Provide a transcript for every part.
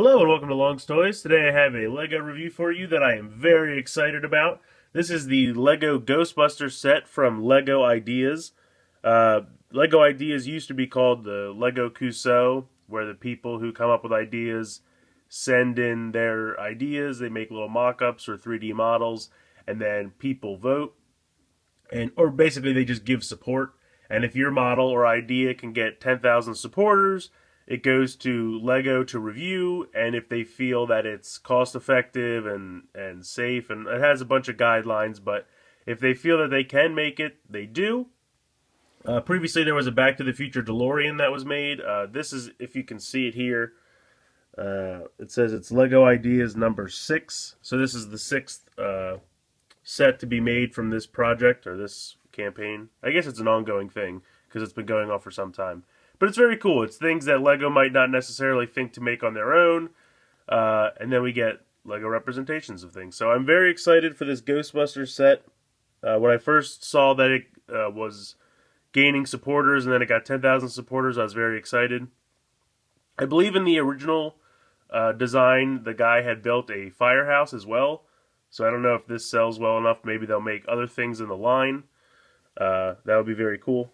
Hello and welcome to Long's Toys. Today I have a LEGO review for you that I am very excited about. This is the LEGO Ghostbusters set from LEGO Ideas. LEGO Ideas used to be called the LEGO Cuusoo, where the people who come up with ideas send in their ideas. They make little mock-ups or 3D models, and then people vote, or basically they just give support. And if your model or idea can get 10,000 supporters, it goes to LEGO to review, and if they feel that it's cost effective and safe, and it has a bunch of guidelines, but if they feel that they can make it, they do. Previously there was a Back to the Future DeLorean that was made. This is, if you can see it here, it says it's LEGO Ideas number 6. So this is the 6th set to be made from this project, or this campaign. I guess it's an ongoing thing, because it's been going on for some time. But it's very cool. It's things that LEGO might not necessarily think to make on their own. And then we get LEGO representations of things. So I'm very excited for this Ghostbusters set. When I first saw that it was gaining supporters and then it got 10,000 supporters, I was very excited. I believe in the original design, the guy had built a firehouse as well. So I don't know if this sells well enough. Maybe they'll make other things in the line. That would be very cool.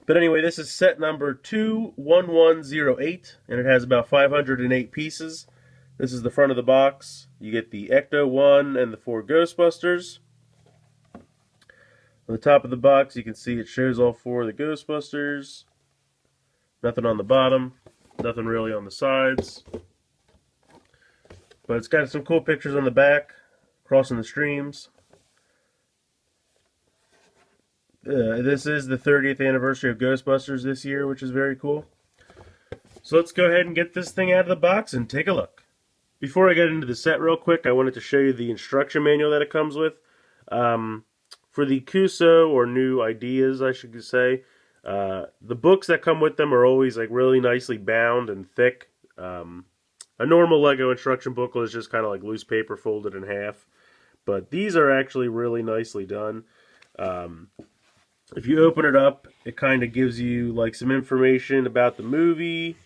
But anyway, this is set number 21108, and it has about 508 pieces. This is the front of the box. You get the Ecto-1 and the 4 Ghostbusters. On the top of the box, you can see it shows all 4 of the Ghostbusters. Nothing on the bottom, nothing really on the sides. But it's got some cool pictures on the back, crossing the streams. This is the 30th anniversary of Ghostbusters this year, which is very cool. So let's go ahead and get this thing out of the box and take a look. Before I get into the set real quick, I wanted to show you the instruction manual that it comes with. For the Cuusoo, or New Ideas, I should say, the books that come with them are always like really nicely bound and thick. A normal LEGO instruction booklet is just kind of like loose paper folded in half. But these are actually really nicely done. If you open it up, it kind of gives you like some information about the movie.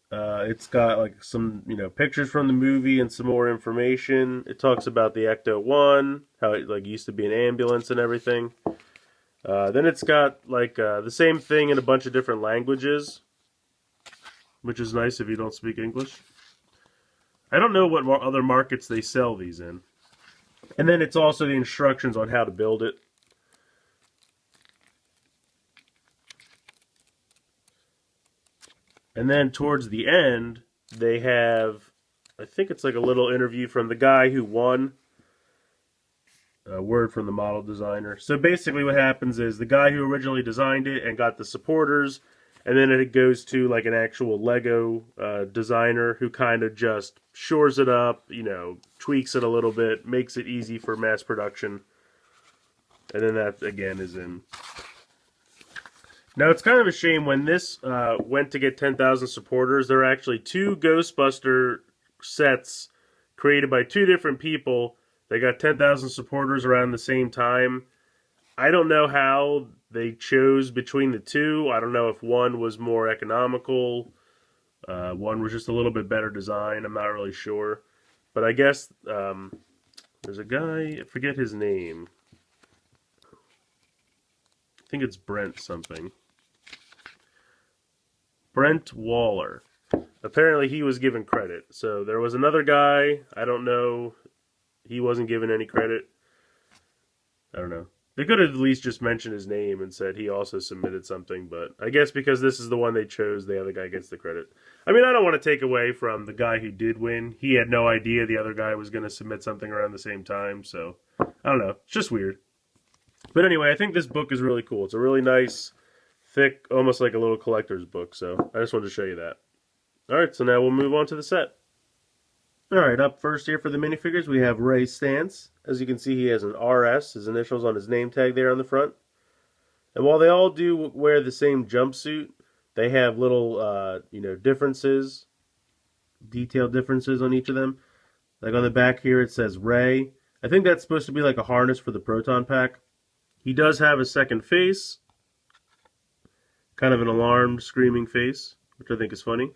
It's got like some, pictures from the movie and some more information. It talks about the Ecto-1, how it like used to be an ambulance and everything. Then it's got like the same thing in a bunch of different languages, which is nice if you don't speak English. I don't know what other markets they sell these in. And then it's also the instructions on how to build it. And then towards the end, they have, I think it's like a little interview from the guy who won. A word from the model designer. So basically what happens is the guy who originally designed it and got the supporters, and then it goes to like an actual LEGO designer who kind of just shores it up, tweaks it a little bit, makes it easy for mass production. And then that, again, is in. Now, it's kind of a shame when this went to get 10,000 supporters. There are actually 2 Ghostbuster sets created by 2 different people. They got 10,000 supporters around the same time. I don't know how they chose between the 2. I don't know if one was more economical. One was just a little bit better design. I'm not really sure. But I guess there's a guy, I forget his name. I think it's Brent something. Brent Waller. Apparently he was given credit. So there was another guy, I don't know, he wasn't given any credit. I don't know. They could have at least just mentioned his name and said he also submitted something, but I guess because this is the one they chose, the other guy gets the credit. I mean, I don't want to take away from the guy who did win. He had no idea the other guy was going to submit something around the same time, so I don't know. It's just weird. But anyway, I think this book is really cool. It's a really nice, thick, almost like a little collector's book, so I just wanted to show you that. Alright, so now we'll move on to the set. Alright, up first here for the minifigures, we have Ray Stantz. As you can see, he has an RS, his initials on his name tag there on the front. And while they all do wear the same jumpsuit, they have little, differences, detailed differences on each of them. Like on the back here, it says Ray. I think that's supposed to be like a harness for the proton pack. He does have a second face. Kind of an alarmed, screaming face, which I think is funny.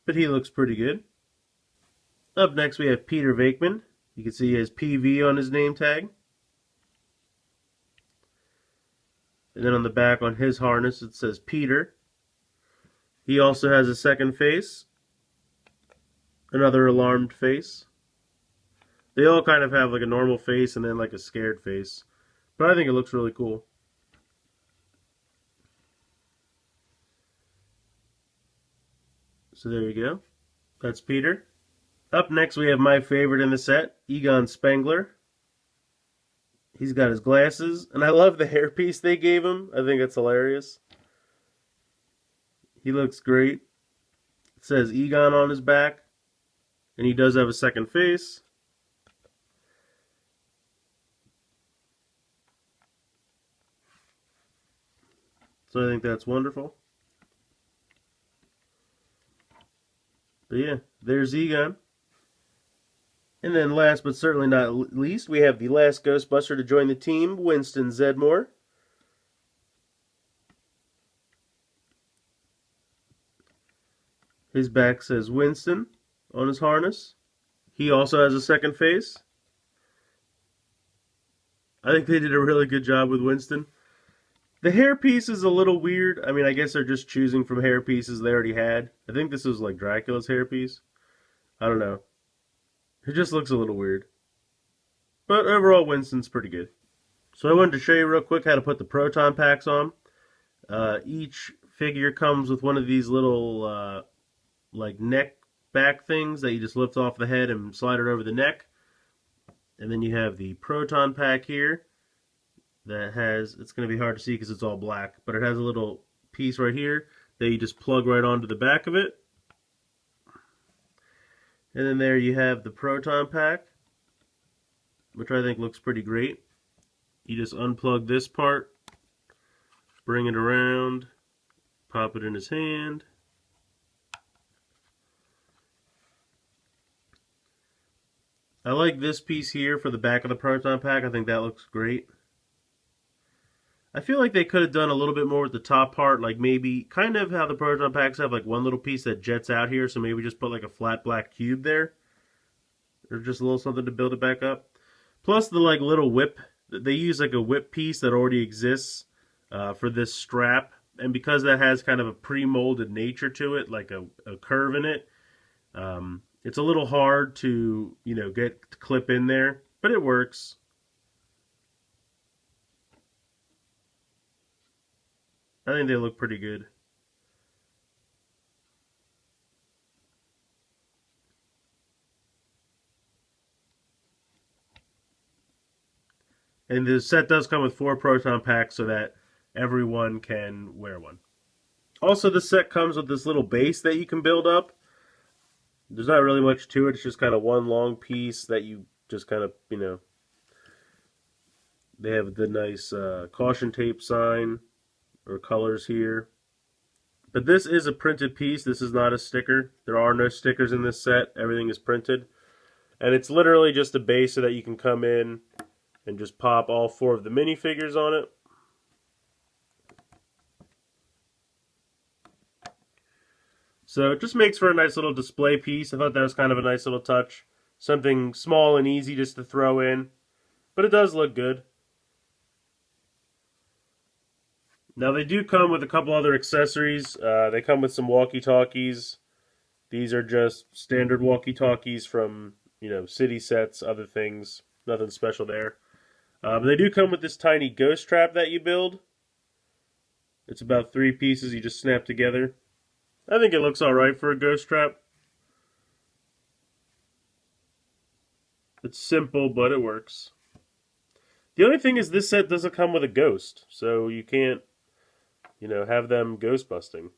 but he looks pretty good. Up next we have Peter Venkman. You can see he has PV on his name tag. And then on the back on his harness it says Peter. He also has a second face. Another alarmed face. They all kind of have like a normal face and then like a scared face. But I think it looks really cool. So there you go. That's Peter. Up next we have my favorite in the set, Egon Spengler. He's got his glasses, and I love the hairpiece they gave him. I think it's hilarious. He looks great. It says Egon on his back, and he does have a second face. So I think that's wonderful. But yeah, there's Egon. And then last but certainly not least, we have the last Ghostbuster to join the team, Winston Zeddemore. His back says Winston on his harness. He also has a second face. I think they did a really good job with Winston. The hairpiece is a little weird. I mean, I guess they're just choosing from hairpieces they already had. I think this was like Dracula's hairpiece. I don't know. It just looks a little weird. But overall, Winston's pretty good. So I wanted to show you real quick how to put the proton packs on. Each figure comes with one of these little like neck back things that you just lift off the head and slide it over the neck. And then you have the proton pack here that has, it's going to be hard to see because it's all black, but it has a little piece right here that you just plug right onto the back of it. And then there you have the proton pack, which I think looks pretty great. You just unplug this part, bring it around, pop it in his hand. I like this piece here for the back of the proton pack. I think that looks great. I feel like they could have done a little bit more with the top part, like maybe kind of how the proton packs have like one little piece that jets out here, so maybe just put like a flat black cube there, or just a little something to build it back up. Plus the like little whip, they use like a whip piece that already exists for this strap, and because that has kind of a pre-molded nature to it, like a curve in it, it's a little hard to, you know, get to clip in there, but it works. I think they look pretty good. And the set does come with 4 proton packs so that everyone can wear one. Also, the set comes with this little base that you can build up. There's not really much to it. It's just kind of one long piece that you just kind of, you know, they have the nice caution tape sign or colors here. But this is a printed piece. This is not a sticker. There are no stickers in this set. Everything is printed. And it's literally just a base so that you can come in and just pop all 4 of the minifigures on it. So it just makes for a nice little display piece. I thought that was kind of a nice little touch. Something small and easy just to throw in. But it does look good. Now they do come with a couple other accessories. They come with some walkie-talkies. These are just standard walkie-talkies from, you know, city sets, other things. Nothing special there. But they do come with this tiny ghost trap that you build. It's about 3 pieces you just snap together. I think it looks alright for a ghost trap. It's simple, but it works. The only thing is this set doesn't come with a ghost, so you can't, you know, have them ghost busting,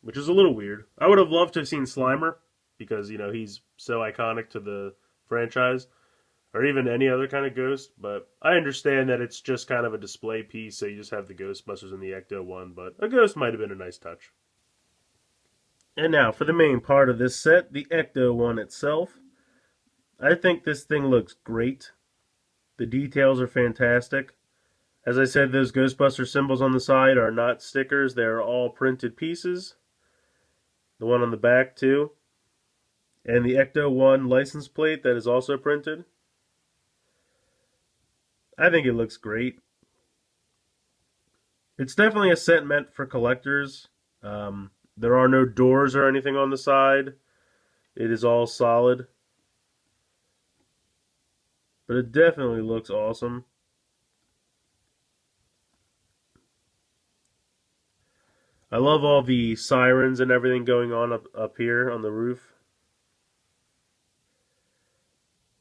which is a little weird. I would have loved to have seen Slimer, because, you know, he's so iconic to the franchise, or even any other kind of ghost, but I understand that it's just kind of a display piece, so you just have the Ghostbusters and the Ecto-1, but a ghost might have been a nice touch. And now, for the main part of this set, the Ecto-1 itself. I think this thing looks great. The details are fantastic. As I said, those Ghostbuster symbols on the side are not stickers. They're all printed pieces. The one on the back too. And the Ecto-1 license plate that is also printed. I think it looks great. It's definitely a set meant for collectors. There are no doors or anything on the side. It is all solid. But it definitely looks awesome. I love all the sirens and everything going on up here on the roof.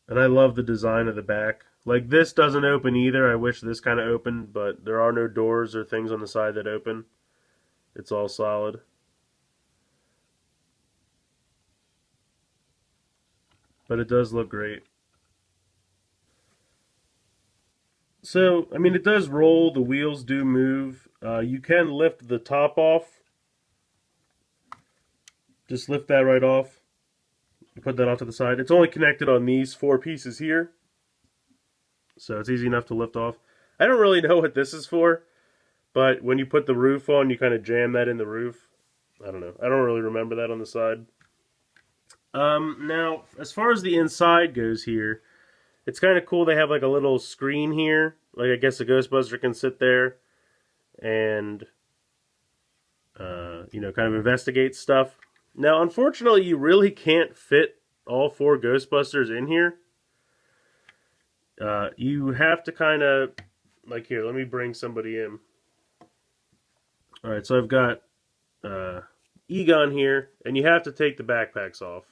And I love the design of the back. Like, this doesn't open either. I wish this kind of opened, but there are no doors or things on the side that open. It's all solid. But it does look great. So, I mean, it does roll. The wheels do move. You can lift the top off. Just lift that right off. Put that off to the side. It's only connected on these 4 pieces here. So it's easy enough to lift off. I don't really know what this is for, but when you put the roof on, you kind of jam that in the roof. I don't know. I don't really remember that on the side. Now, as far as the inside goes here, it's kind of cool. They have like a little screen here. Like, I guess a Ghostbuster can sit there and, you know, kind of investigate stuff. Now, unfortunately, you really can't fit all 4 Ghostbusters in here. You have to kind of, like, here, let me bring somebody in. Alright, so I've got Egon here, and you have to take the backpacks off.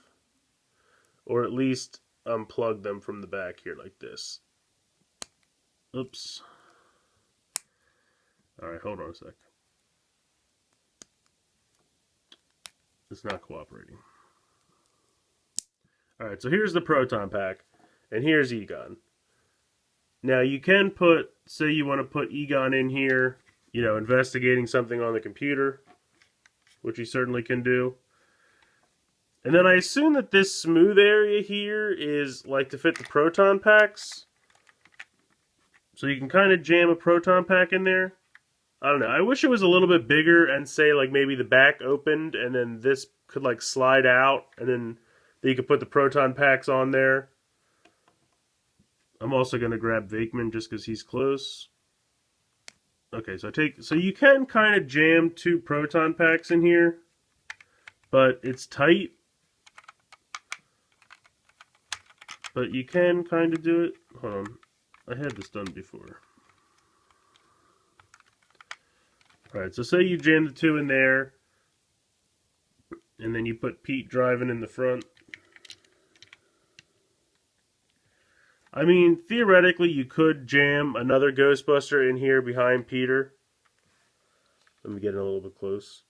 Or at least unplug them from the back here like this. Oops. Alright, hold on a sec. It's not cooperating. Alright, so here's the proton pack, and here's Egon. Now you can put, say you want to put Egon in here, you know, investigating something on the computer, which you certainly can do. And then I assume that this smooth area here is like to fit the proton packs. So you can kind of jam a proton pack in there. I don't know. I wish it was a little bit bigger and say like maybe the back opened and then this could like slide out and then you could put the proton packs on there. I'm also going to grab Vakeman just because he's close. Okay, so you can kind of jam 2 proton packs in here, but it's tight. But you can kind of do it. Hold on. I had this done before. Alright, so say you jam the 2 in there, and then you put Pete driving in the front. I mean, theoretically, you could jam another Ghostbuster in here behind Peter. Let me get it a little bit close.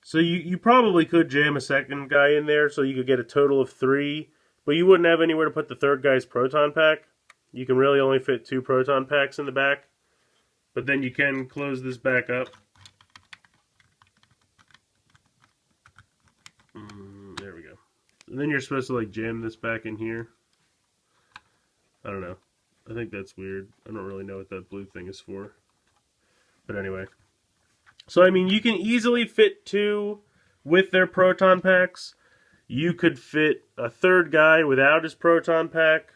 So you probably could jam a second guy in there so you could get a total of 3, but you wouldn't have anywhere to put the third guy's proton pack. You can really only fit 2 proton packs in the back. But then you can close this back up. There we go. And then you're supposed to like jam this back in here. I don't know. I think that's weird. I don't really know what that blue thing is for. But anyway. So I mean, you can easily fit 2 with their proton packs. You could fit a third guy without his proton pack.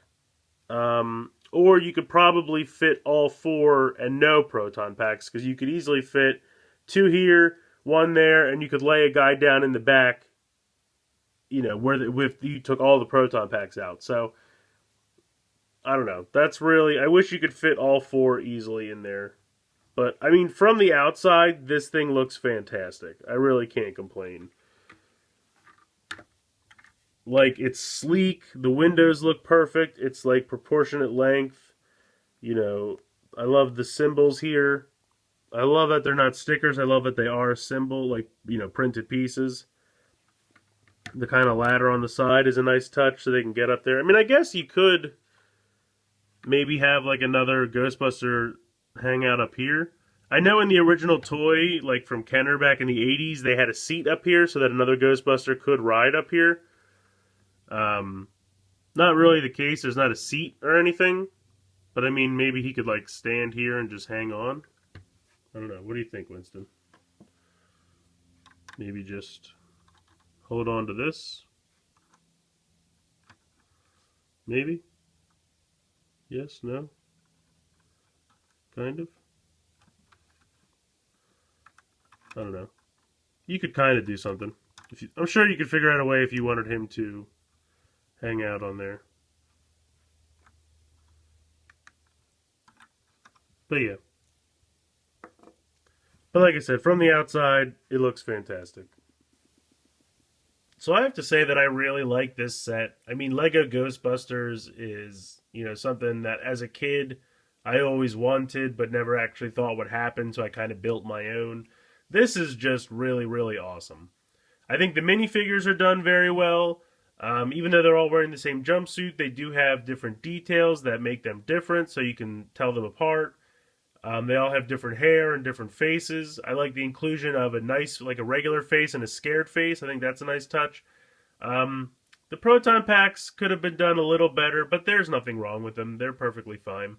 Or you could probably fit all 4 and no proton packs, because you could easily fit 2 here, 1 there, and you could lay a guy down in the back, you know, where you took all the proton packs out. So, I don't know. That's really, I wish you could fit all 4 easily in there. But, I mean, from the outside, this thing looks fantastic. I really can't complain. Like, it's sleek, the windows look perfect, it's like proportionate length, you know, I love the symbols here. I love that they're not stickers, I love that they are a symbol, like, you know, printed pieces. The kind of ladder on the side is a nice touch so they can get up there. I mean, I guess you could maybe have like another Ghostbuster hang out up here. I know in the original toy, like from Kenner back in the 80s, they had a seat up here so that another Ghostbuster could ride up here. Not really the case. There's not a seat or anything. But I mean, maybe he could like stand here and just hang on. I don't know. What do you think, Winston? Maybe just hold on to this. Maybe. Yes, no. Kind of. I don't know. You could kind of do something. I'm sure you could figure out a way if you wanted him to hang out on there. But yeah. But like I said, from the outside, it looks fantastic. So I have to say that I really like this set. I mean, Lego Ghostbusters is, something that as a kid I always wanted but never actually thought would happen, so I kind of built my own. This is just really, really awesome. I think the minifigures are done very well. Even though they're all wearing the same jumpsuit, they do have different details that make them different, so you can tell them apart. They all have different hair and different faces. I like the inclusion of a nice, like a regular face and a scared face. I think that's a nice touch. The proton packs could have been done a little better, but there's nothing wrong with them. They're perfectly fine.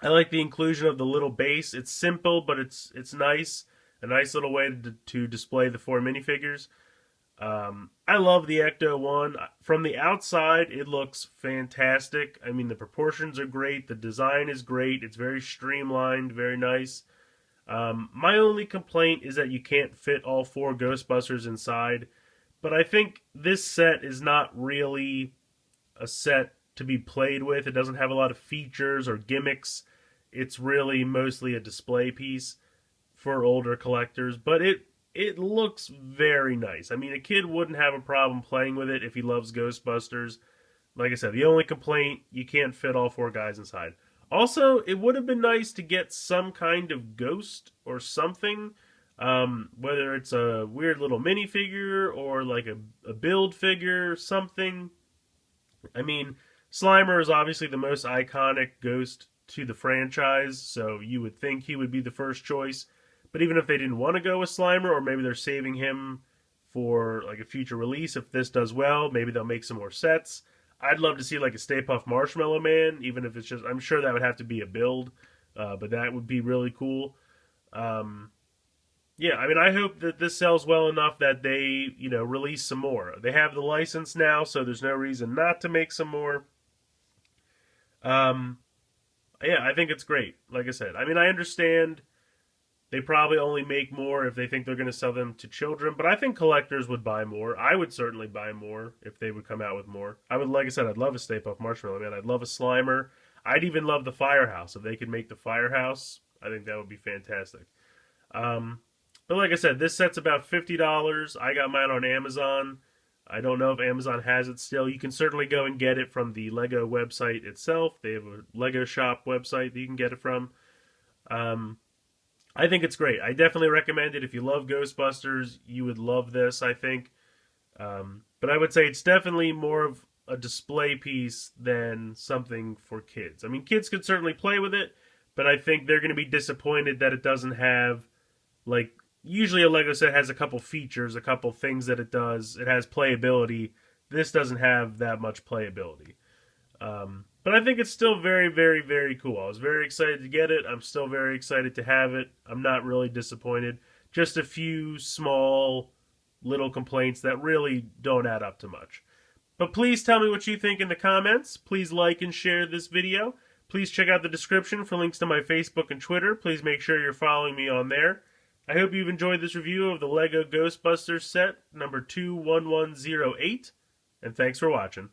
I like the inclusion of the little base. It's simple, but it's nice. A nice little way to display the 4 minifigures. I love the Ecto-1. From the outside, it looks fantastic. I mean, the proportions are great. The design is great. It's very streamlined, very nice. My only complaint is that you can't fit all 4 Ghostbusters inside. But I think this set is not really a set to be played with. It doesn't have a lot of features or gimmicks. It's really mostly a display piece for older collectors. But it looks very nice. I mean, a kid wouldn't have a problem playing with it if he loves Ghostbusters. Like I said, the only complaint, you can't fit all 4 guys inside. Also, it would have been nice to get some kind of ghost or something, whether it's a weird little minifigure or like a build figure, something. I mean, Slimer is obviously the most iconic ghost to the franchise, so you would think he would be the first choice. But even if they didn't want to go with Slimer, or maybe they're saving him for like a future release, if this does well, maybe they'll make some more sets. I'd love to see like a Stay Puft Marshmallow Man, even if it's just, I'm sure that would have to be a build, but that would be really cool. Yeah, I mean, I hope that this sells well enough that they, release some more. They have the license now, so there's no reason not to make some more. Yeah, I think it's great. Like I said, I mean, I understand they probably only make more if they think they're going to sell them to children, but I think collectors would buy more. I would certainly buy more if they would come out with more. I would, like I said, I'd love a Stay Puft Marshmallow Man. I'd love a Slimer. I'd even love the Firehouse. If they could make the Firehouse, I think that would be fantastic. But like I said, this set's about $50. I got mine on Amazon. I don't know if Amazon has it still. You can certainly go and get it from the Lego website itself. They have a Lego shop website that you can get it from. I think it's great. I definitely recommend it. If you love Ghostbusters, you would love this, I think. But I would say it's definitely more of a display piece than something for kids. I mean, kids could certainly play with it, but I think they're going to be disappointed that it doesn't have, like, usually a Lego set has a couple features, a couple things that it does. It has playability. This doesn't have that much playability. But I think it's still very, very, very cool. I was very excited to get it. I'm still very excited to have it. I'm not really disappointed. Just a few small little complaints that really don't add up to much. But please tell me what you think in the comments. Please like and share this video. Please check out the description for links to my Facebook and Twitter. Please make sure you're following me on there. I hope you've enjoyed this review of the Lego Ghostbusters set number 21108. And thanks for watching.